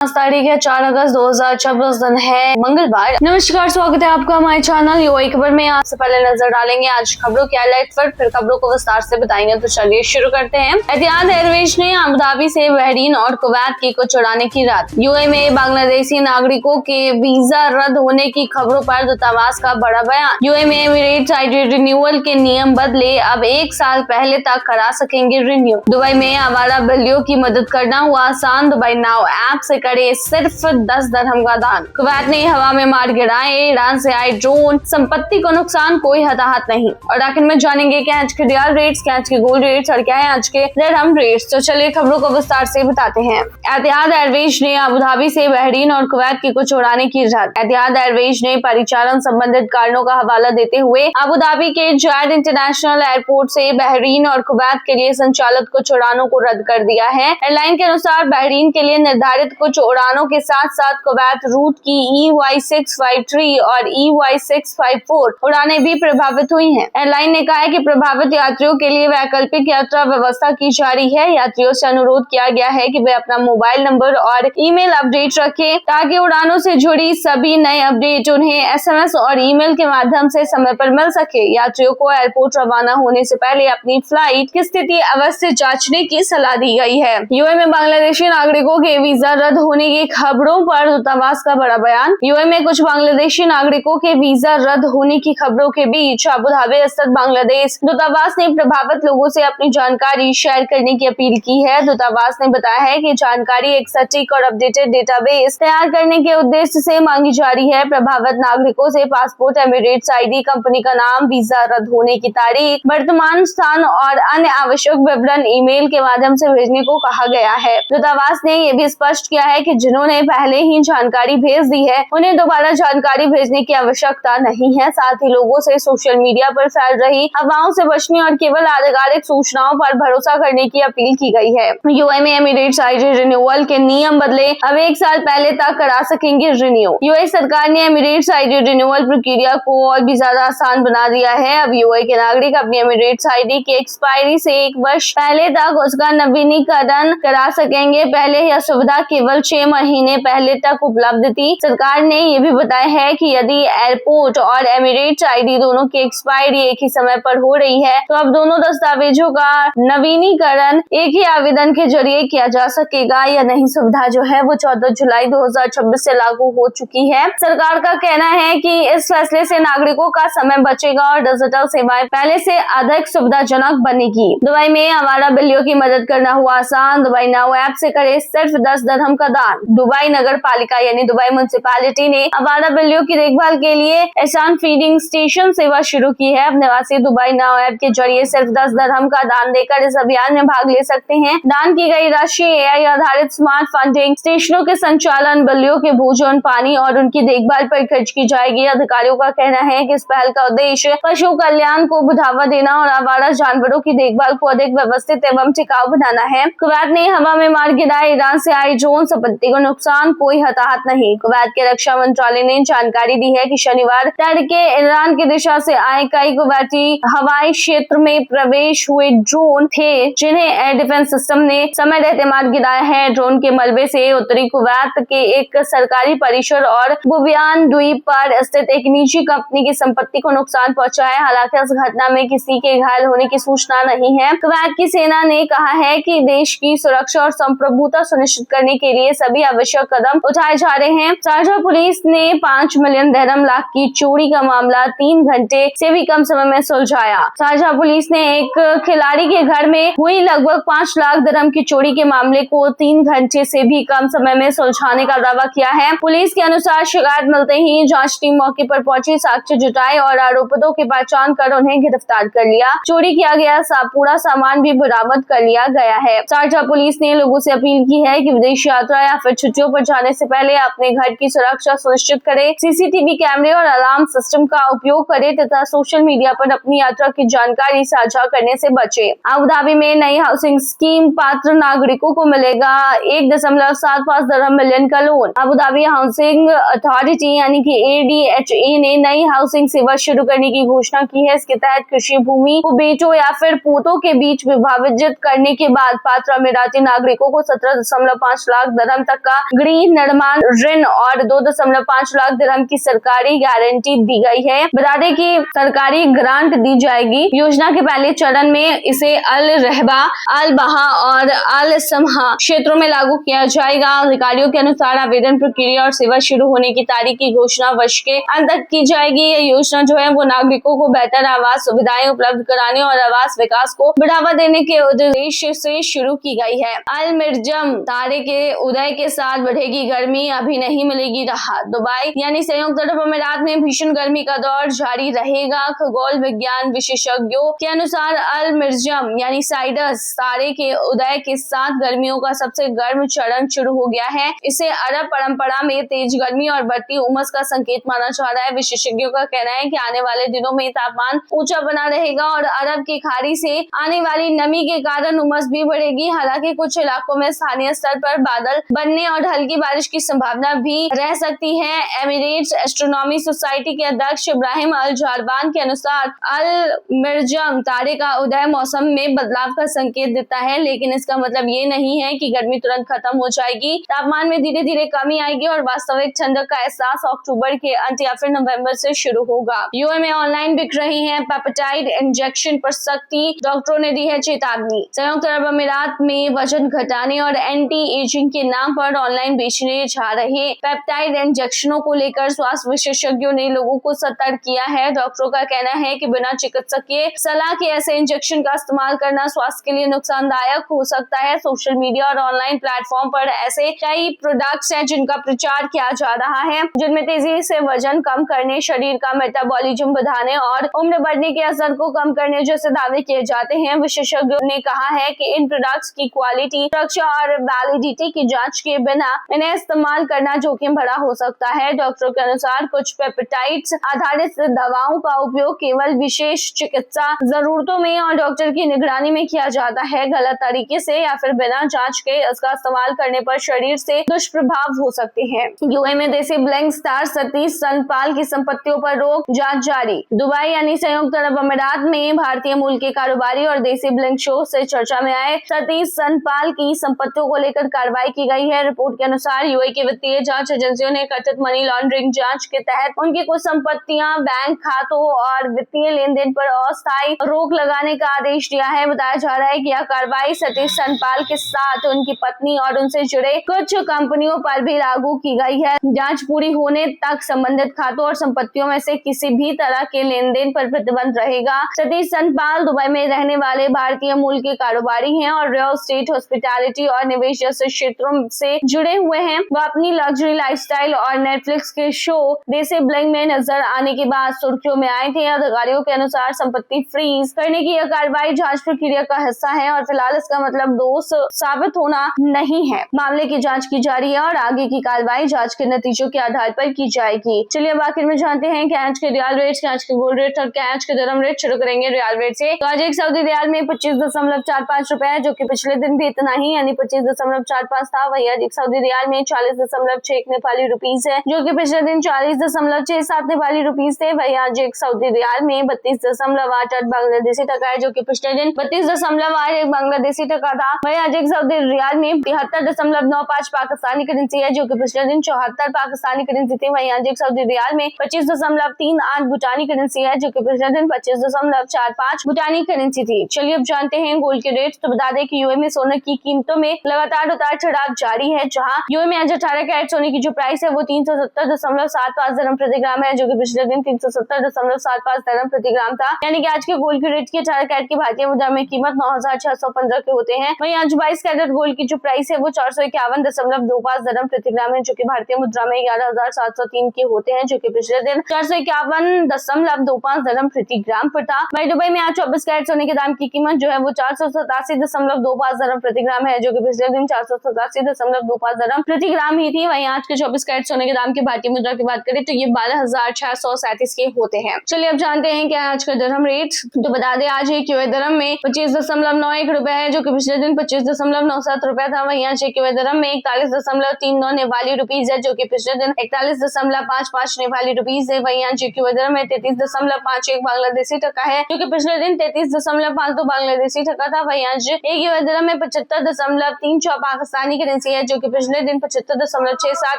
आज तारीख है 4 अगस्त 2026, दिन है मंगलवार। नमस्कार, स्वागत है आपका हमारे चैनल यूएई खबर में। आपसे पहले नजर डालेंगे आज खबरों के हाईलाइट पर, फिर खबरों को विस्तार से बताएंगे। तो चलिए शुरू करते हैं। एतिहाद एयरवेज ने अबू धाबी से बहरीन और कुवैत की कुछ उड़ानें की रद्द। यूएई में बांग्लादेशी नागरिकों के वीजा रद्द होने की खबरों पर दूतावास का बड़ा बयान। यूएई में एमिरेट्स आईडी रिन्यूअल के नियम बदले, अब 1 साल पहले तक करा सकेंगे रिन्यू। दुबई में आवारा बिल्लियों की मदद करना हुआ आसान, दुबई नाउ ऐप से करे सिर्फ 10 दिरहम का दान। कुवैत ने हवा में मार गिराए ईरान से आए ड्रोन, संपत्ति को नुकसान, कोई हताहत नहीं। और आखिर में जानेंगे क्या आज के रियाल रेट्स, क्या आज के गोल्ड रेट्स और क्या है आज के दिरहम रेट्स। तो चलिए खबरों को विस्तार से बताते हैं। एतिहाद एयरवेज ने अबू धाबी से बहरीन और कुवैत की कुछ उड़ानें की रद्द। एतिहाद एयरवेज ने परिचालन संबंधित कारणों का हवाला देते हुए अबू धाबी के जायद इंटरनेशनल एयरपोर्ट से बहरीन और कुवैत के लिए संचालित कुछ उड़ानों को रद्द कर दिया है। एयरलाइन के अनुसार बहरीन के लिए निर्धारित कुछ उड़ानों के साथ साथ कुवैत रूट की EY653 और EY654 उड़ानें भी प्रभावित हुई हैं। एयरलाइन ने कहा है कि प्रभावित यात्रियों के लिए वैकल्पिक यात्रा व्यवस्था की जा रही है। यात्रियों से अनुरोध किया गया है कि वे अपना मोबाइल नंबर और ईमेल अपडेट रखें ताकि उड़ानों से जुड़ी सभी नए अपडेट उन्हें SMS और ईमेल के माध्यम से समय पर मिल सके। यात्रियों को एयरपोर्ट रवाना होने से पहले अपनी फ्लाइट की स्थिति अवश्य जांचने की सलाह दी गई है। यूएई में बांग्लादेशी नागरिकों के वीजा रद्द होने की खबरों पर दूतावास का बड़ा बयान। यूएई में कुछ बांग्लादेशी नागरिकों के वीजा रद्द होने की खबरों के बीच अबू धाबी स्थित बांग्लादेश दूतावास ने प्रभावित लोगों से अपनी जानकारी शेयर करने की अपील की है। दूतावास ने बताया है कि जानकारी एक सटीक और अपडेटेड डेटाबेस तैयार करने के उद्देश्य से मांगी जा रही है। प्रभावित नागरिकों से पासपोर्ट, एमिरेट्स आईडी, कंपनी का नाम, वीजा रद्द होने की तारीख, वर्तमान स्थान और अन्य आवश्यक विवरण ईमेल के माध्यम से भेजने को कहा गया है। दूतावास ने यह भी स्पष्ट किया है कि जिन्होंने पहले ही जानकारी भेज दी है उन्हें दोबारा जानकारी भेजने की आवश्यकता नहीं है। साथ ही लोगों से सोशल मीडिया पर फैल रही अफवाहों से बचने और केवल आधिकारिक सूचनाओं पर भरोसा करने की अपील की गई है। यूएई में एमिरेट्स आईडी रिन्यूअल के नियम बदले, अब 1 साल पहले तक करा सकेंगे रिन्यू। यूएई सरकार ने एमिरेट्स आईडी रिन्यूअल प्रक्रिया को और भी ज्यादा आसान बना दिया है। अब यूएई के नागरिक अपनी एमिरेट्स आईडी की एक्सपायरी से 1 वर्ष पहले तक उसका नवीनीकरण करा सकेंगे। पहले यह सुविधा केवल 6 महीने पहले तक उपलब्ध थी। सरकार ने यह भी बताया है कि यदि एयरपोर्ट और एमिरेट्स आईडी दोनों की एक्सपायरी एक ही समय पर हो रही है तो अब दोनों दस्तावेजों का नवीनीकरण एक ही आवेदन के जरिए किया जा सकेगा। यह नई सुविधा जो है वो 14 जुलाई 2026 से लागू हो चुकी है। सरकार का कहना है कि इस फैसले से नागरिकों का समय बचेगा और डिजिटल सेवाएं पहले से अधिक सुविधाजनक बनेगी। दुबई में आवारा बिल्लियों की मदद करना हुआ आसान, दुबई नाउ ऐप से करे सिर्फ 10 दिरहम का दान। दुबई नगर पालिका यानी दुबई म्युनिसिपैलिटी ने आवारा बिल्लियों की देखभाल के लिए एहसान फीडिंग स्टेशन सेवा शुरू की है। अब निवासी दुबई नाउ ऐप के जरिए सिर्फ 10 दिरहम का दान देकर इस अभियान में भाग ले सकते हैं। दान की गई राशि AI आधारित स्मार्ट फंडिंग स्टेशनों के संचालन, बिल्लियों के भोजन, पानी और उनकी देखभाल पर खर्च की जाएगी। अधिकारियों का कहना है कि इस पहल का उद्देश्य पशु कल्याण को बढ़ावा देना और आवारा जानवरों की देखभाल को अधिक व्यवस्थित एवं टिकाऊ बनाना है। कुवैत ने हवा में मार गिराए ईरान से आए ड्रोन, संपत्ति को नुकसान, कोई हताहत नहीं। कुवैत के रक्षा मंत्रालय ने जानकारी दी है कि शनिवार तड़के ईरान की दिशा से आए कई कुवैती हवाई क्षेत्र में प्रवेश हुए ड्रोन थे जिन्हें एयर डिफेंस सिस्टम ने समय रहते मार गिराया है। ड्रोन के मलबे से उत्तरी कुवैत के एक सरकारी परिसर और बुबियान द्वीप पर स्थित एक निजी कंपनी की संपत्ति को नुकसान पहुंचा है। हालांकि इस घटना में किसी के घायल होने की सूचना नहीं है। कुवैत की सेना ने कहा है कि देश की सुरक्षा और संप्रभुता सुनिश्चित करने के लिए सभी आवश्यक कदम उठाए जा रहे हैं। शारजाह पुलिस ने 5 मिलियन दिरहम लाख की चोरी का मामला 3 घंटे से भी कम समय में सुलझाया। शारजाह पुलिस ने एक खिलाड़ी के घर में हुई लगभग 5 लाख दिरहम की चोरी के मामले को 3 घंटे से भी कम समय में सुलझाने का दावा किया है। पुलिस के अनुसार शिकायत मिलते ही जांच टीम मौके पर पहुंची, साक्ष्य जुटाए और आरोपितों की पहचान कर उन्हें गिरफ्तार कर लिया। चोरी किया गया पूरा सामान भी बरामद कर लिया गया है। शारजाह पुलिस ने लोगों से अपील की है कि विदेश यात्रा या फिर छुट्टियों पर जाने से पहले अपने घर की सुरक्षा सुनिश्चित करें, CCTV कैमरे और अलार्म सिस्टम का उपयोग करें तथा सोशल मीडिया पर अपनी यात्रा की जानकारी साझा करने से बचें। अबू धाबी में नई हाउसिंग स्कीम पात्र नागरिकों को मिलेगा 1.75 दिरहम मिलियन का loan. Abu Dhabi housing authority यानी कि ADHA ने नई हाउसिंग सेवा शुरू करने की घोषणा की है। इसके तहत कृषि भूमि को बेटों या फिर पोतों के बीच विभाजित करने के बाद पात्र अमीराती नागरिकों को 17.5 लाख दिरहम तक का गृह निर्माण ऋण और 2.5 लाख दिरहम की सरकारी गारंटी दी गई है। बता दें कि सरकारी ग्रांट दी जाएगी। योजना के पहले चरण में इसे अल रहबा, अल बहा और अल समहा क्षेत्रों में लागू किया जाएगा। अधिकारियों के अनुसार आवेदन प्रक्रिया और सेवा शुरू होने की तारीख की घोषणा वर्ष के अंत तक की जाएगी। ये योजना जो है वो नागरिकों को बेहतर आवास सुविधाएं उपलब्ध कराने और आवास विकास को बढ़ावा देने के उद्देश्य से शुरू की गई है। अल मिर्जम तारे के उदय के साथ बढ़ेगी गर्मी, अभी नहीं मिलेगी राहत। दुबई यानी संयुक्त अरब अमीरात में भीषण गर्मी का दौर जारी रहेगा। खगोल विज्ञान विशेषज्ञों के अनुसार अल मिर्जम यानी साइडस तारे के उदय के साथ गर्मियों का सबसे गर्म चरण शुरू हो गया है। इसे अरब परंपरा में तेज गर्मी और बढ़ती उमस का संकेत माना जा रहा है। विशेषज्ञों का कहना है कि आने वाले दिनों में तापमान ऊंचा बना रहेगा और अरब की खाड़ी से आने वाली नमी के कारण उमस भी बढ़ेगी। हालांकि कुछ इलाकों में स्थानीय स्तर पर बादल बनने और हल्की बारिश की संभावना भी रह सकती है। एमिरेट्स एस्ट्रोनॉमी सोसाइटी के अध्यक्ष इब्राहिम अल जारबान के अनुसार अल मिर्जम तारे का उदय मौसम में बदलाव का संकेत देता है, लेकिन इसका मतलब ये नहीं है कि गर्मी तुरंत खत्म हो जाएगी। तापमान में धीरे धीरे कमी आएगी और वास्तविक ठंडक का एहसास अक्टूबर के अंत या फिर नवंबर से शुरू होगा। यूएई में ऑनलाइन बिक रही है पेप्टाइड इंजेक्शन पर सख्ती, डॉक्टरों ने दी है चेतावनी। संयुक्त अरब अमीरात में वजन घटाने और एंटी एजिंग के नाम पर ऑनलाइन बेचने जा रहे पेप्टाइड इंजेक्शनों को लेकर स्वास्थ्य विशेषज्ञों ने लोगों को सतर्क किया है। डॉक्टरों का कहना है कि बिना चिकित्सकीय सलाह के ऐसे इंजेक्शन का इस्तेमाल करना स्वास्थ्य के लिए नुकसानदायक हो सकता है। सोशल मीडिया और ऑनलाइन प्लेटफॉर्म पर ऐसे कई प्रोडक्ट्स हैं जिनका प्रचार किया जा रहा है, जिनमें तेजी से वजन कम करने, शरीर का मेटाबॉलिज्म बढ़ाने और उम्र बढ़ने के असर को कम करने जैसे दावे किए जाते हैं। विशेषज्ञों ने कहा है कि इन प्रोडक्ट्स की क्वालिटी, सुरक्षा और वैलिडिटी की जांच के बिना इन्हें इस्तेमाल करना जोखिम भरा हो सकता है। डॉक्टरों के अनुसार कुछ पेप्टाइड्स आधारित दवाओं का उपयोग केवल विशेष चिकित्सा जरूरतों में और डॉक्टर की निगरानी में किया जाता है। गलत तरीके से या फिर बिना जांच के इसका इस्तेमाल करने पर शरीर से दुष्प्रभाव हो सकते हैं। यूएई में देसी ब्लैंक स्टार सतीश सनपाल की संपत्तियों पर रोक, जांच जारी। दुबई यानी संयुक्त अरब अमीरात में भारतीय मूल के कारोबारी और देसी ब्लैंक शो से चर्चा में आए सतीश सनपाल की संपत्तियों को लेकर कार्रवाई की गई है। रिपोर्ट के अनुसार यूएई की वित्तीय जांच एजेंसियों ने कथित मनी लॉन्ड्रिंग जांच के तहत उनकी कुछ संपत्तियां, बैंक खातों और वित्तीय लेन देन पर अस्थायी रोक लगाने का आदेश दिया है। बताया जा रहा है कि यह कार्रवाई सतीश सनपाल के साथ उनकी पत्नी और उनसे जुड़े कुछ कंपनियों पर भी लागू की गई है। जांच पूरी होने तक संबंधित खातों और संपत्तियों में से किसी भी तरह के लेन देन पर प्रतिबंध रहेगा। सतीश सनपाल दुबई में रहने वाले भारतीय मूल के कारोबारी हैं और रियल एस्टेट, हॉस्पिटैलिटी और निवेश जैसे क्षेत्रों से जुड़े हुए हैं। वह अपनी लग्जरी लाइफस्टाइल और नेटफ्लिक्स के शो देसी ब्लैंक में नजर आने के बाद सुर्खियों में आए थे। अधिकारियों के अनुसार संपत्ति फ्रीज करने की यह कार्रवाई जांच प्रक्रिया का हिस्सा है और फिलहाल इसका मतलब दोष साबित होना नहीं है। मामले की जांच की जा रही है और आगे की कार्रवाई जांच के नतीजों के आधार पर की जाएगी। चलिए अब आखिर में जानते हैं कि आज के रियाल रेट्स, आज के गोल्ड रेट और आज के दिरहम रेट। शुरू करेंगे रियाल रेट से। तो आज एक सऊदी रियाल में 25.45 रुपए है, जो कि पिछले दिन भी इतना ही यानी 25.45 था। वही आज एक सऊदी रियाल में 40.61 नेपाली रुपीज है, जो कि पिछले दिन 40.67 नेपाली रुपीज थे। वही आज एक सऊदी रियाल में 32.88 बांग्लादेशी टका है, जो कि पिछले दिन 32.81 बांग्लादेशी टका था। वही आज एक सऊदी रियाल में 73.95 पाकिस्तानी करेंसी है, जो कि पिछले दिन 74 पाकिस्तानी करेंसी थी। वही आज एक सऊदी रियाल में 25.38 भूटानी करेंसी है, जो कि पिछले दिन 25.45 भूटानी करेंसी थी। चलिए अब जानते हैं गोल्ड के रेट। तो बता दें कि यूएई में सोने की कीमतों में लगातार उतार चढ़ाव जारी है, जहां यूएई में आज 18 कैरेट सोने की जो प्राइस है वो 370.75 दिरहम प्रति ग्राम है, जो कि पिछले दिन 370.75 दिरहम प्रति ग्राम था। यानी कि आज के गोल्ड के रेट की 18 कैरेट की भारतीय मुद्रा में कीमत 9,615 के होते हैं। वहीं आज 22 कैरेट गोल्ड की जो प्राइस है वो 451.25 दिरहम प्रति ग्राम है, जो कि भारतीय मुद्रा में 11,703 के होते हैं, जो कि पिछले दिन 451.25 दिरहम प्रति ग्राम पर था। वहीं दुबई में आज 24 कैरेट सोने के दाम की कीमत जो है वो 487.25 दिरहम प्रति ग्राम है, जो कि पिछले दिन 487.25 दिरहम प्रति ग्राम ही थी। वहीं आज के 24 कैरेट सोने के दाम की भारतीय मुद्रा की बात करें तो ये 12,637 के होते हैं। चलिए अब जानते हैं क्या आज का दिरहम रेट। तो बता दें आज एक यूएई दिरहम में 25.91 रुपए है, जो कि पिछले दिन 25.97 रुपए था। वहीं आज एक यूएई दिरहम में 41.39 नेपाली रुपीज है, जो कि पिछले दिन 41.55 नेपाली रुपीज है। वहीं आज एक यूएई दिरहम में 33.51 बांग्लादेशी टका है, जो कि पिछले दिन 33.52 बांग्लादेशी टका था। वहीं आज एक यूएई दिरहम में 75.34 पाकिस्तानी करेंसी करेंसी है जो कि पिछले दिन 75.67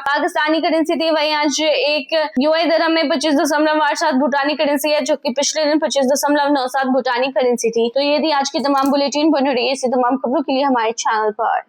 पाकिस्तानी करेंसी थी। वहीं आज एक यूएई दिरहम में 25.87 भूटानी करेंसी है जो कि पिछले दिन 25.97 भूटानी करेंसी थी। तो ये थी आज की तमाम बुलेटिन। बने रहिए इसी तमाम खबरों के लिए हमारे चैनल पर।